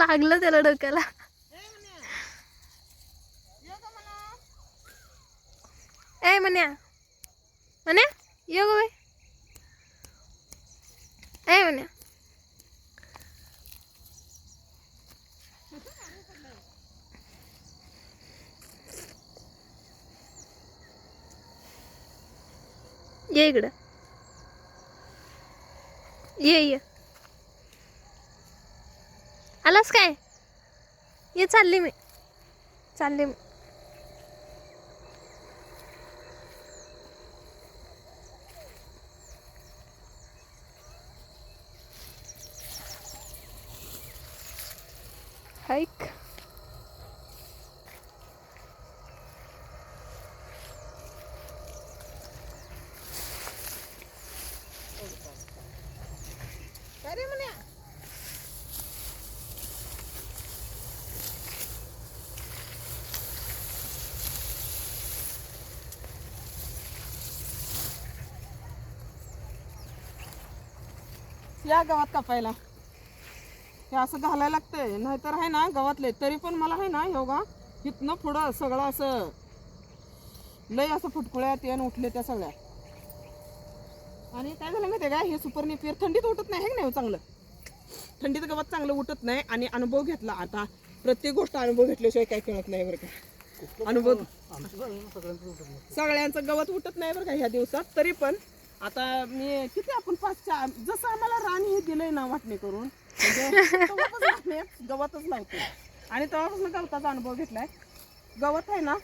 लागलं त्याला डोक्याला. ए म्हण्या म्हण्या ये गो बाई. ए म्हण्या ये इकडं ये आलास काय? ये चालली मी. हाईक या गवत कापायला हे असं घालायला लागतंय, नाहीतर आहे ना गवतले. तरी पण मला आहे ना योगा इथनं पुढं सगळं असं लय असं फुटकुळ्या तेन उठले त्या सगळ्या. आणि काय झालं माहिती आहे का, हे सुपर नेपियर थंडीत उठत नाही, हे नाही चांगलं. थंडीत गवत चांगलं उठत नाही. आणि अनुभव घेतला आता, प्रत्येक गोष्ट अनुभव घेतल्याशिवाय काय कळत नाही बरं का. अनुभव सगळ्यांचं गवत उठत नाही बरं का ह्या दिवसात. तरी पण आता मी किती आपण 5-4 जसं आम्हाला रान हे दिलंय ना वाटणी करून, म्हणजे गवतच लावतो. आणि तेव्हापासून गवताचा अनुभव घेतलाय. गवत आहे ना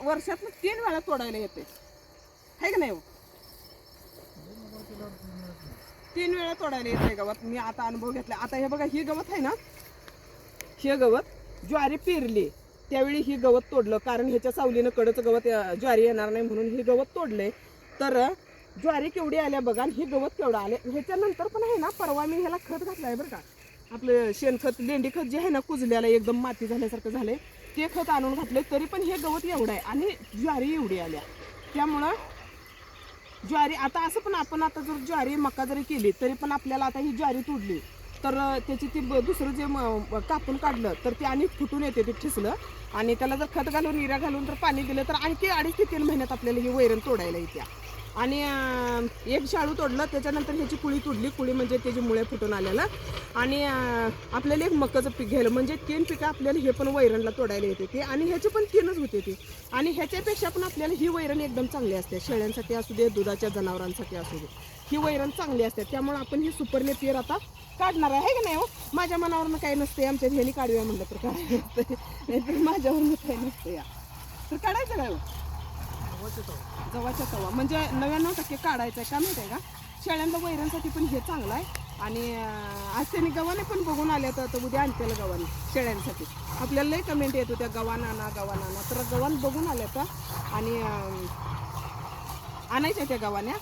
वर्षातून 3 वेळा तोडायला येते, आहे का नाही? 3 वेळा तोडायला येते गवत. मी आता अनुभव घेतलाय. आता हे बघा, ही गवत आहे ना, हे गवत ज्वारी पेरली त्यावेळी ही गवत तोडलं, कारण ह्याच्या सावलीनं कडचं गवत ज्वारी येणार नाही म्हणून ही गवत तोडले. तर ज्वारी केवढी आल्या बघा, ही गवत केवढं आले. ह्याच्यानंतर पण आहे ना, परवा मी ह्याला खत घातलं आहे बरं का, आपलं शेणखत, लेंडी खत जे आहे ना, कुजल्याला एकदम माती झाल्यासारखं झालंय, ते खत आणून घातले. तरी पण हे गवत एवढं आहे आणि ज्वारी एवढी आल्या. त्यामुळं ज्वारी आता असं पण आपण आता जर ज्वारी मका जरी केली तरी पण आपल्याला आता ही ज्वारी तोडली तर त्याची ती दुसरं जे कापून काढलं तर ते आणि फुटून येते, ते ठिसलं. आणि त्याला जर खत घालून इरा घालून जर पाणी दिलं तर आणखी 2.5 ते 3 महिन्यात आपल्याला ही वैरण तोडायला येत्या. आणि एक शाळू तोडलं, त्याच्यानंतर ह्याची कुळी तोडली. कुळी म्हणजे त्याची मुळे फुटून आलेला. आणि आपल्याला एक मकाचं पीक घ्यायला, म्हणजे 3 पिकं आपल्याला हे पण वैरणला तोडायला येते ते. आणि ह्याचे पण 3च होते ते. आणि ह्याच्यापेक्षा पण आपल्याला ही वैरण एकदम चांगली असते. शेळ्यांसाठी असू दे, दुधाच्या जनावरांसाठी असू दे, ही वैरण चांगली असते. त्यामुळे आपण ही सुपर नेपियर आता काढणार आहे का नाही? हो, माझ्या मनावरनं काही नसते, आमच्या ह्यानी काढूया म्हणलं तर काढायला नसते, नाहीतर माझ्यावरनं काही नसते या. तर काढायचं काय जवळच्या तवा, म्हणजे 99% काढायचं आहे. का माहिती आहे का, शेळ्यांना वैरणसाठी पण हे चांगलं आहे. आणि आज त्यांनी गव्हाणे पण बघून आले तर उद्या आणतेला गव्हाणे शेळ्यांसाठी. आपल्याला लई कमेंट येत होत्या गव्हाण आणा. तर गव्हाण बघून आल्या तर आणि आणायच्या त्या गव्हाण्या.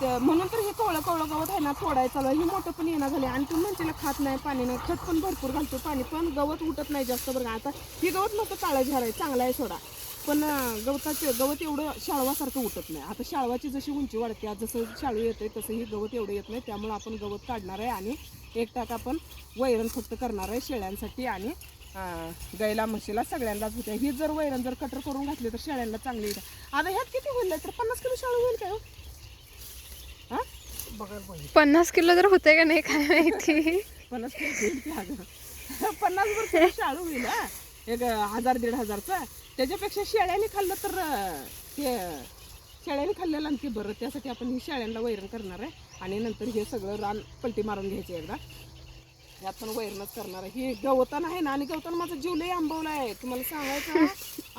म्हणून तर हे कवळं गवत आहे ना तोडायचं. ही मोठं पण येणं झाले. आणि तुम्ही म्हणते खात नाही, पाणी नाही, खत पण भरपूर घालतो, पाणी पण गवत उठत नाही जास्त बरं. आता ही गवत मस्त काळं झाड आहे, चांगला आहे सोडा. पण गवत एवढं शाळवासारखं उठत नाही. आता शाळवाची जशी उंची वाढते, जसं शाळू येते तसं ही गवत एवढं येत नाही. त्यामुळे आपण गवत काढणार आहे आणि 1 टाक आपण वैरण फक्त करणार आहे शेळ्यांसाठी आणि गायला म्हशीला सगळ्यांनाच होत्या. ही जर वैरण जर कटर करून घातली तर शेळ्यांना चांगली येते. आता ह्यात किती होईल तर 50 किलो शाळू होईल काय? हा, बघायला पाहिजे. 50 किलो जर होते का नाही काय माहिती. 50 किलो होईल की अगं, 50 शाळू होईल. 1000-1500चा. त्याच्यापेक्षा शेळ्याने खाल्लं तर ते शेळ्याने खाल्लेलं आणखी बरं. त्यासाठी आपण ही शेळ्यांना वैरण करणार आहे. आणि नंतर हे सगळं रान पलटी मारून घ्यायचं एकदा. यात पण वैरणच करणार आहे. ही गवतान आहे ना, आणि गवतान माझा जीव लय आंबवला आहे तुम्हाला सांगायचं.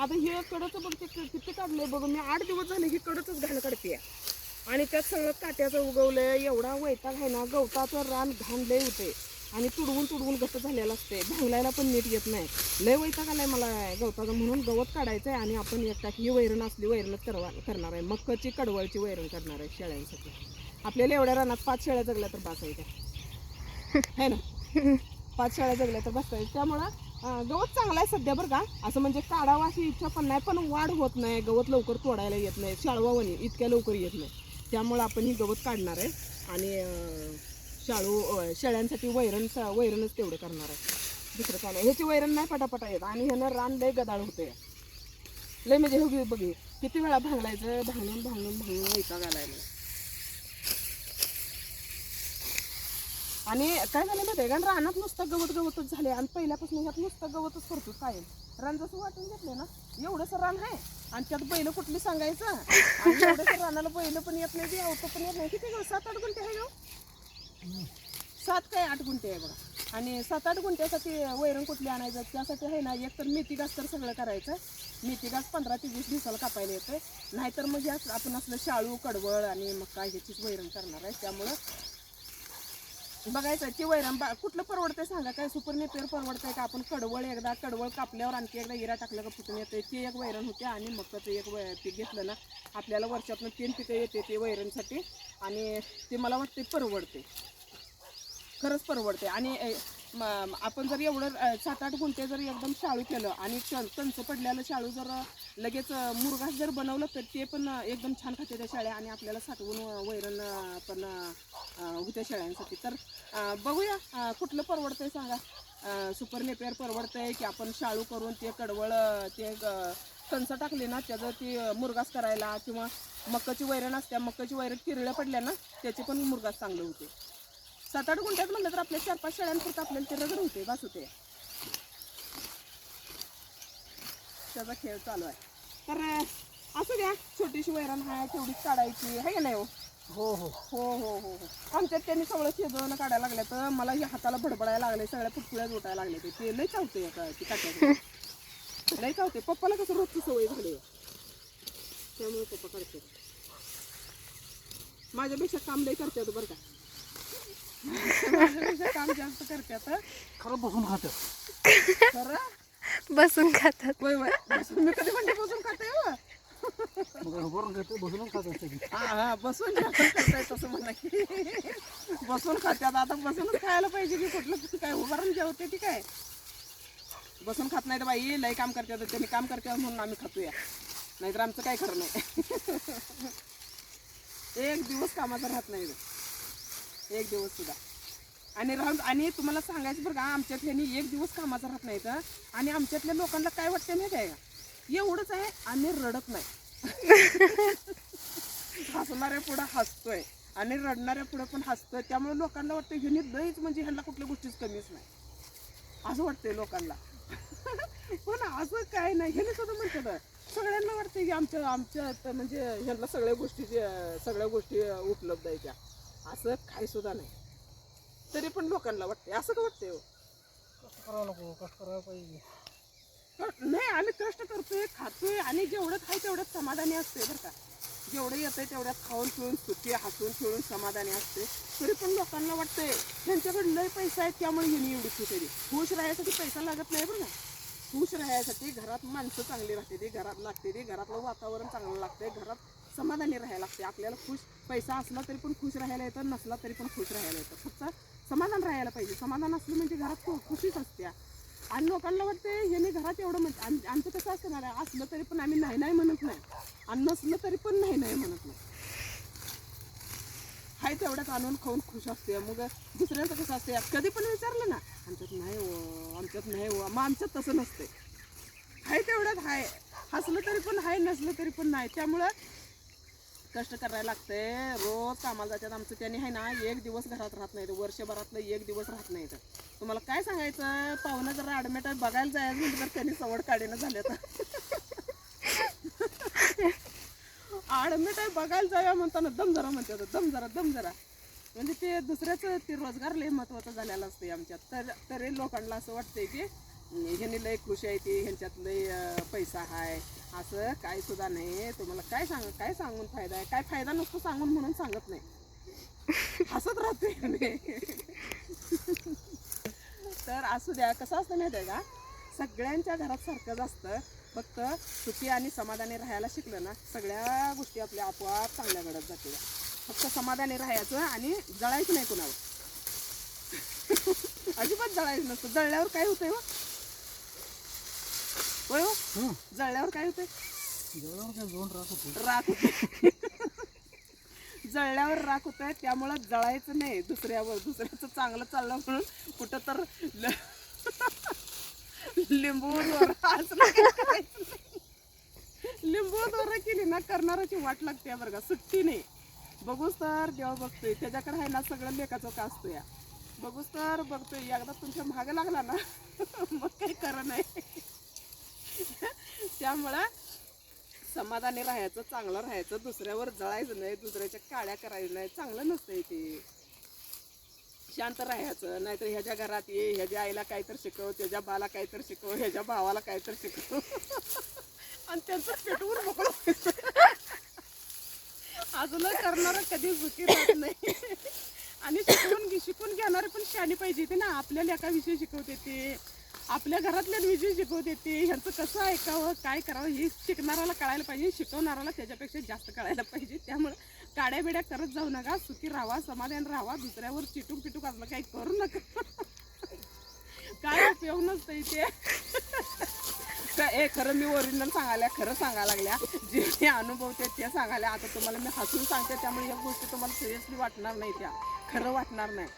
आता हे कडचं बघ, ते किती काढलंय बघ मी. 8 दिवस झाले ही कडच घाण काढते. आणि त्यात सगळं काट्याचं उगवलंय. एवढा वैताग आहे ना, गवताचं रान घाण लय होते. आणि तुडवून गट झालेलं असते, भांगलायला पण नीट येत नाही. लय वैताग आलाय मला गवताचं. म्हणून गवत काढायचं आहे आणि आपण एक टाक ही वैरण असली वैरणच करणार आहे. मक्काची कडवळची वैरण करणार आहे शेळ्यांसाठी. आपल्याला एवढ्या रानात 5 शेळ्या जगल्या तर बसायच्या है ना. 5 शेळ्या जगल्या तर बसायच्या. त्यामुळं गवत चांगला आहे सध्या बरं का. असं म्हणजे काढावं अशी इच्छा पण नाही, पण वाढ होत नाही. गवत लवकर तोडायला येत नाही, शाळवावणी इतक्या लवकर येत नाही. त्यामुळं आपण ही गवत काढणार आहे. आणि शेळ्यांसाठी वैरणच तेवढं करणार आहे, दुसरं काय नाही. ह्याची वैरण नाही पटापटा येत आणि ह्यानं रान लय गदाळ होते, लय म्हणजे हे बघ किती वेळा भांगलायचं, भांगून एका घालायला. आणि काय झालं माहिती आहे का, रानात नुसतं गवतच झाले आणि पहिल्यापासून ह्यात नुसतं गवतच करतो कायम. रान जसं वाटून घेतलं ना, एवढंसं रान आहे आणि त्यात बैल कुठली सांगायचं, आणि एवढंसं रानाला बैल पण येत नाही, आवतं पण येत नाही. किती 7-8 गुंठे आहे गाव, 7 काय 8 गुंठे आहे बघा. आणि 7-8 गुंठ्यासाठी वैरण कुठली आणायचं, त्यासाठी आहे ना, एक तर मेथी घास तर सगळं करायचं. मेथी घास 15 ते 20 दिवसाला कापायला येतं, नाहीतर मग आपण असलं शाळू, कडवळ आणि मग काय ह्याचीच वैरण करणार आहे. त्यामुळं बघायचं की वैरण कुठलं परवडतंय सांगा, काय सुपर नेपियर परवडतंय का, आपण कडवळ कापल्यावर आणखी एकदा इरा टाकलं का फुटून येते, ती एक वैरण होते. आणि मकाचं एक पीक घेतलं ना, आपल्याला वर्षातून 3 पिकं येते ते वैरणसाठी, आणि ते मला वाटते परवडते, खरंच परवडते. आणि आपण जर एवढं 7-8 गुंठे जर एकदम शाळू केलं आणि कंच पडलेलं शाळू जर लगेच मुरघास जर बनवलं तर ते पण एकदम छान खाते त्या शेळ्या, आणि आपल्याला साठवून वैरण पण होत्या शेळ्यांसाठी. तर बघूया कुठलं परवडतंय सांगा, सुपर नेपियर परवडतंय की आपण शाळू करून ते कडवळ ते कंच टाकले ना त्याचं ती मुरघास करायला, किंवा मकाची वैरण असते, मकाची वैरण किरळ्या पडल्या ना त्याचे पण मुरघास चांगले होते. 7-8 गुंठ्यात म्हणलं तर आपल्या 4-5 शेळ्यांपुरतं आपल्याला ते रगड होते, बस होते. त्याचा खेळ चालू आहे. तर असू द्या, छोटीशी वैरण आहे तेवढीच काढायची आहे का नाही हो. हो हो हो हो हो हो आमच्यात त्यांनी सगळं शिजवणं काढायला लागलं, तर मला हे हाताला भडबडायला लागले, सगळ्या पुटपुळ्या उठायला लागले. ते लई चावते ती काट्यात, लई चावते. पप्पाला कसं रोजची सवय झाली, त्यामुळे पप्पा करते. माझ्यापेक्षा काम लई करतात बरं का, माझ्यापेक्षा काम जास्त करतात. खरं बसून खात खरं बसून खातात. वय मी कधी म्हणते बसून खाते हो. बसून खाते, बसूनच खात असते की. हा बसून करताय तसं म्हणा की, बसून खात्यात. आता बसूनच खायला पाहिजे की, कुठलं काय उभारून जेवते ती काय, बसून खात नाही तर बाई लय काम करतात, त्यांनी काम करतात म्हणून आम्ही खातोया, नाहीतर आमचं काय खरं नाही. एक दिवस कामाचा राहत नाही, एक दिवस सुद्धा. आणि तुम्हाला सांगायचं बरं का, आमच्यात ह्यांनी एक दिवस कामाचा राहत नाही तर, आणि आमच्यातल्या लोकांना काय वाटतं माहिती आहे का, एवढंच आहे आम्ही रडत नाही. हसणाऱ्या पुढं हसतोय आणि रडणाऱ्या पुढं पण हसतोय, त्यामुळे लोकांना वाटतं ह्यांनी लईच म्हणजे ह्यांना कुठल्या गोष्टीच कमीच नाही असं वाटतंय लोकांना. पण असं काय नाही, ह्यांनी सुद्धा म्हणतात, सगळ्यांना वाटतं की आमच्या म्हणजे ह्यांना सगळ्या गोष्टी उपलब्ध आहेत त्या, असं काही सुद्धा नाही. तरी पण लोकांना वाटते, असं का वाटतंय हो. कष्ट करावं नको, कष्ट करायला पाहिजे. नाही आम्ही कष्ट करतोय, खातोय, आणि जेवढं खाय तेवढ्यात समाधानी असते बरं का, जेवढं येतंय तेवढ्यात खाऊन पिऊन सुखी हसून खेळून समाधानी असते. तरी पण लोकांना वाटतंय त्यांच्याकडे लय पैसा आहे त्यामुळे ह्यांनी एवढी खुश आहे. खुश राहायसाठी पैसा लागत नाही बरं का, खुश राहायसाठी घरात माणसं चांगली राहते ती, घरात लागते ती, घरातलं वातावरण चांगलं लागतंय, घरात समाधानी राहायला लागते आपल्याला. पैसा असला तरी पण खुश राहायला येतं, नसला तरी पण खुश राहायला येतं, फक्त समाधान राहायला पाहिजे. समाधान असलं म्हणजे घरात खुशीच असते. आणि लोकांना वाटते ह्याने घरात एवढं म्हणते, आमचं कसं असतं, असलं तरी पण आम्ही नाही म्हणत नाही, आणि नसलं तरी पण नाही म्हणत नाही, हाय तेवढ्यात आणून खाऊन खुश असते. मग दुसऱ्यांचं कसं असते, कधी पण विचारलं ना, आमच्यात नाही हो, मग आमच्यात तसं नसते, हाय तेवढ्यात हाय, हसलं तरी पण हाय, नसलं तरी पण नाही. त्यामुळं कष्ट करायला लागतंय, रोज कामाला जातात आमचं. त्यांनी आहे ना एक दिवस घरात राहत नाही, वर्षभरातलं एक दिवस राहत नाही. तर तुम्हाला काय सांगायचं, पाहुणं जरा ॲडमिट आहे बघायला जायचं म्हणजे तर त्यांनी सवड काढणं झाले, तर ॲडमिट आहे बघायला जाऊया म्हणताना दम जरा म्हणजे ते दुसऱ्याचं ते रोजगार लय महत्त्वाचा झालेला असते आमच्यात. तरी लोकांना असं वाटतंय की ह्यांनी लय खुश आहे, ती ह्यांच्यात लय पैसा आहे, असं काय सुद्धा नाही. तुम्हाला काय सांगून फायदा आहे, काय फायदा नसतो सांगून म्हणून सांगत नाही, हसत राहते. तर असू द्या, कसं असतं माहिती आहे का, सगळ्यांच्या घरात सारखंच असतं, फक्त सुखी आणि समाधानी राहायला शिकलं ना, सगळ्या गोष्टी आपल्या आपोआप चांगल्या घडत जातील. फक्त समाधानी राहायचं आणि जळायचं नाही कुणावर, अजिबात जळायचं नसतं. जळल्यावर काय होतंय हो, होय हो, जळल्यावर काय होतंय, जेवणावर काय जोड राहत होते. राख होते. जळल्यावर राख होतंय त्यामुळं जळायचं नाही दुसऱ्याचं चांगलं चाललं म्हणून कुठं तर लिंबू लिंबू दोरा केली ना करणाराची वाट लागते बरं का, सुट्टी नाही. बघूच तर देवा बघतोय, त्याच्याकडे आहे ना सगळं लेखाचं का असतो या. बघूच तर बघतोय, एकदा तुमच्या मागे लागला ना मग काही खरं नाही. त्यामुळं समाधानी राहायचं, चांगलं राहायचं, दुसऱ्यावर जळायचं नाही, दुसऱ्याच्या काड्या करायचं नाही, चांगलं नसतंय ते. शांत राहायचं, नाहीतर ह्याच्या घरात ये, ह्याच्या आईला काहीतरी शिकव, त्याच्या बाला काहीतरी शिकव, ह्याच्या भावाला काहीतरी शिकव आणि त्यांचं पेटवून मोकळं अजून करणारं कधी सुखी राहत नाही. आणि शिकून घेणारे पण शानी पाहिजे ते ना. आपल्याला एका विषय शिकवते ते, आपल्या घरातल्या विषय शिकवते ते, ह्यांचं कसं ऐकावं काय करावं हे शिकणाऱ्याला कळायला पाहिजे, शिकवणाऱ्याला त्याच्यापेक्षा जास्त कळायला पाहिजे. त्यामुळे काड्या बिड्या करत जाऊ नका, सुखी राहा, समाधान राहा, दुसऱ्यावर चिटूक पिटूक असलं काही करू नका. काय उपयोग नसतं इथे. खरं मी ओरिजिनल सांगायला, खरं सांगायला लागल्या, जे मी अनुभवते ते सांगायला. आता तुम्हाला मी हसून सांगते त्यामुळे या गोष्टी तुम्हाला सिरियसली वाटणार नाही, त्या खरं वाटणार नाही.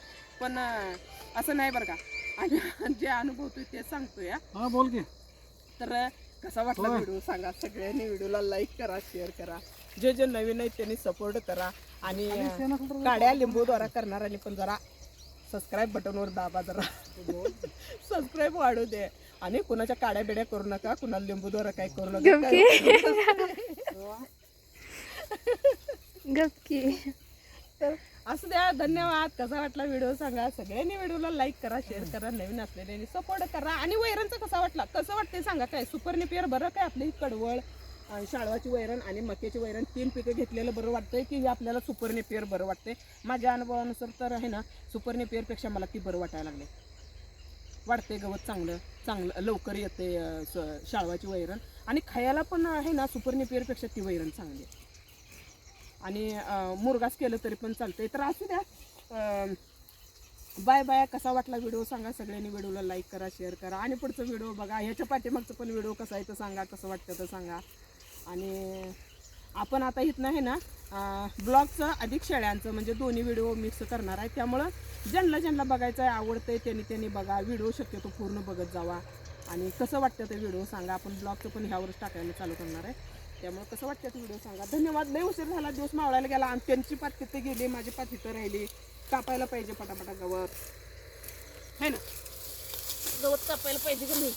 पण असं नाही बरं का, आणि जे अनुभवतोय ते सांगतोय. हा बोल की. तर कसा वाटला व्हिडिओ सांगा. सगळ्यांनी व्हिडिओला लाईक करा, शेअर करा. जे जे नवीन आहेत त्यांनी सपोर्ट करा. आणि काड्या लिंबूद्वारा करणाऱ्यांनी पण जरा सबस्क्राईब बटनवर दाबा, जरा सबस्क्राईब वाढू दे. आणि कुणाच्या काड्या बिड्या करू नका, कुणाला लिंबूद्वारा काय करू नका. गपकी. तर असू द्या. धन्यवाद. कसा वाटला व्हिडिओ सांगा. सगळ्यांनी व्हिडिओला लाईक करा, शेअर करा, नवीन असलेल्यांनी सपोर्ट करा. आणि वैरणचं कसा वाटला, कसं वाटतंय सांगा. काय सुपर नेपियर बरं काय आपली कडवळ, शाळवाची वैरण आणि मक्याची वैरण 3 पिकं घेतलेलं बरं वाटतंय की हे आपल्याला सुपर नेपियर बरं वाटतंय. माझ्या अनुभवानुसार तर आहे ना सुपर नेपियरपेक्षा मला ती बरं वाटायला लागले. वाढते गवत चांगलं लवकर येते शाळवाची वैरण. आणि खायला पण आहे ना सुपर नेपियरपेक्षा ती वैरण चांगली आहे. आणि मुरगास केलं तरी पण चालतंय. तर असू द्या. Bye bye. कसा वाटला व्हिडिओ सांगा. सगळ्यांनी व्हिडिओला लाईक करा, शेअर करा. आणि पुढचं व्हिडिओ बघा. ह्याच्या पाठीमागचं पण व्हिडिओ कसा आहे तर सांगा, कसं वाटतं तर सांगा. आणि आपण आता इथनं आहे ना ब्लॉगचं अधिक शेळ्यांचं म्हणजे दोन्ही व्हिडिओ मिक्स करणार आहे. त्यामुळं ज्यांना बघायचं आहे, आवडतंय त्यांनी बघा. व्हिडिओ शक्यतो पूर्ण बघत जावा. आणि कसं वाटतं ते व्हिडिओ सांगा. आपण ब्लॉगचं पण ह्यावरच टाकायला चालू करणार आहे. त्यामुळे कसं वाटतं ते व्हिडिओ सांगा. धन्यवाद. लय उशीर झाला, दिवस मावळायला गेला. आणि त्यांची पाठ तिथे गेली, माझी पाठ तिथं राहिली. कापायला पाहिजे पटापटा गवत, है ना. गवत कापायला पाहिजे का नाही.